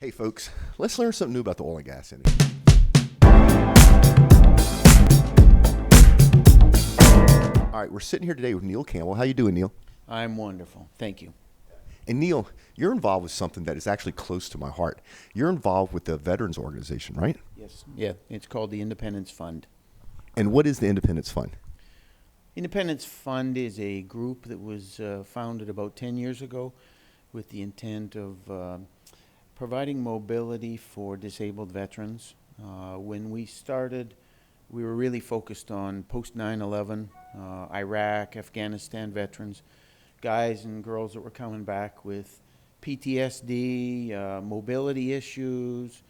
Hey folks, let's learn something new about the oil and gas industry. All right, we're sitting here today with Neil Campbell. How you doing, Neil? I'm wonderful. Thank you. And Neil, you're involved with something that is actually close to my heart. You're involved with the Veterans Organization, right? Yes. Yeah, it's called the Independence Fund. And what is the Independence Fund? Independence Fund is a group that was founded about 10 years ago with the intent of providing mobility for disabled veterans. When we started, we were really focused on post 9/11, Iraq, Afghanistan veterans, guys and girls that were coming back with PTSD, mobility issues,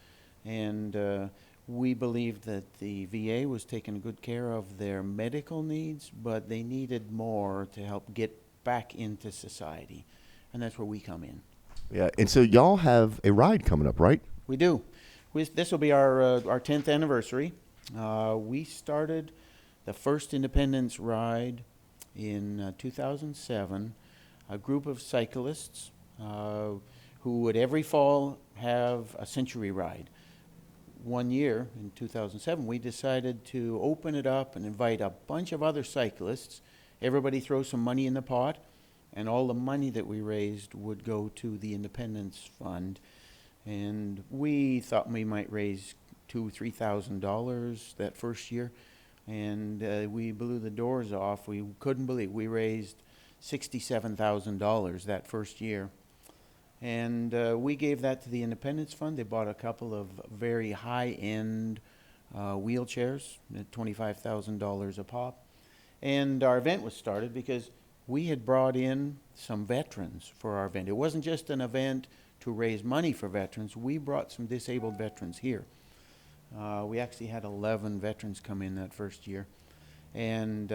and we believed that the VA was taking good care of their medical needs, but they needed more to help get back into society, and that's where we come in. Yeah, and so y'all have a ride coming up, right? We do. This will be our 10th anniversary. We started the first Independence Ride in 2007. A group of cyclists who would every fall have a century ride. One year, in 2007, we decided to open it up and invite a bunch of other cyclists. Everybody throw some money in the pot, and all the money that we raised would go to the Independence Fund. And we thought we might raise $2,000-3,000 that first year, and we blew the doors off. We couldn't believe we raised $67,000 that first year. And we gave that to the Independence Fund. They bought a couple of very high-end wheelchairs at $25,000 a pop. And our event was started because we had brought in some veterans for our event. It wasn't just an event to raise money for veterans. We brought some disabled veterans here. We actually had 11 veterans come in that first year. And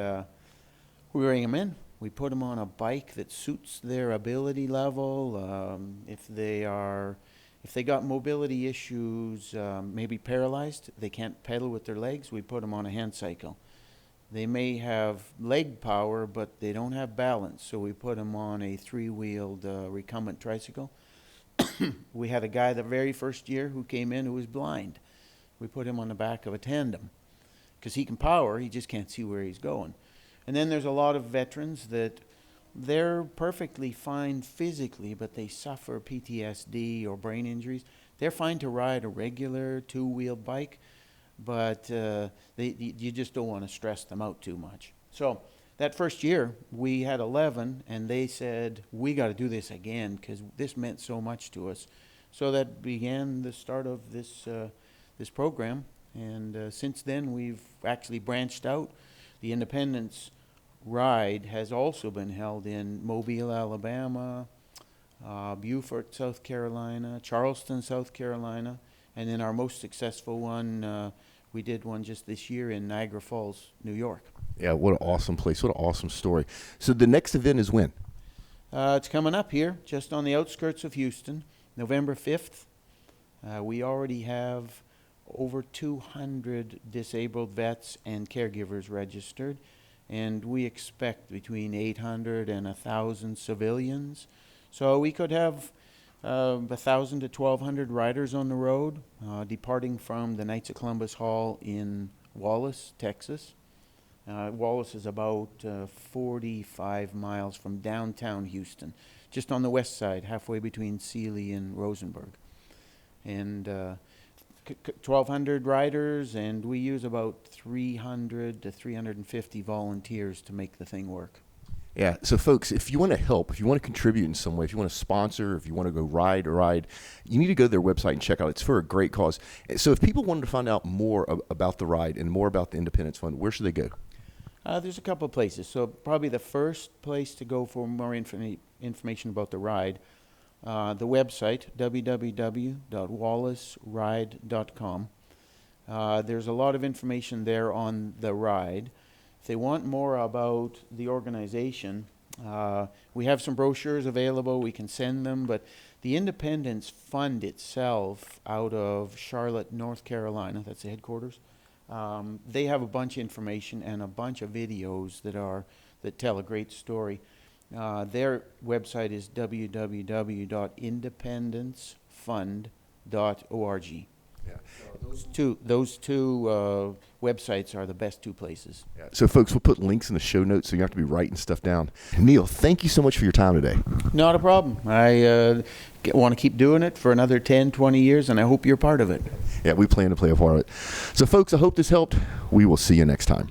we bring them in. We put them on a bike that suits their ability level. If they got mobility issues, maybe paralyzed, they can't pedal with their legs, we put them on a hand cycle. They may have leg power, but they don't have balance, so we put them on a three-wheeled recumbent tricycle. We had a guy the very first year who came in who was blind. We put him on the back of a tandem because he can power, he just can't see where he's going. And then there's a lot of veterans that they're perfectly fine physically, but they suffer PTSD or brain injuries. They're fine to ride a regular two-wheel bike, but you just don't want to stress them out too much. So that first year, we had 11, and they said, we got to do this again because this meant so much to us. So that began the start of this program, and since then we've actually branched out. The Independence Ride has also been held in Mobile, Alabama, Beaufort, South Carolina, Charleston, South Carolina, and then our most successful one, we did one just this year in Niagara Falls, New York. Yeah, what an awesome place. What an awesome story. So the next event is when? It's coming up here, just on the outskirts of Houston, November 5th. We already have over 200 disabled vets and caregivers registered, and we expect between 800 and 1,000 civilians. So we could have 1,000 to 1,200 riders on the road, departing from the Knights of Columbus Hall in Wallace, Texas. Wallace is about 45 miles from downtown Houston, just on the west side, halfway between Sealy and Rosenberg. And 1,200 riders, and we use about 300 to 350 volunteers to make the thing work. Yeah, so folks, if you want to help, if you want to contribute in some way, if you want to sponsor, if you want to go ride a ride, you need to go to their website and check out. It's for a great cause. So if people wanted to find out more about the ride and more about the Independence Fund, where should they go? There's a couple of places. So probably the first place to go for more information about the ride, the website, www.wallaceride.com. There's a lot of information there on the ride. If they want more about the organization, we have some brochures available. We can send them, but the Independence Fund itself out of Charlotte, North Carolina, that's the headquarters, they have a bunch of information and a bunch of videos that tell a great story. Their website is www.independencefund.com. Those two websites are the best two places. Yeah. So, folks, we'll put links in the show notes so you don't have to be writing stuff down. Neil, thank you so much for your time today. Not a problem. I want to keep doing it for another 10, 20 years, and I hope you're part of it. Yeah, we plan to play a part of it. So, folks, I hope this helped. We will see you next time.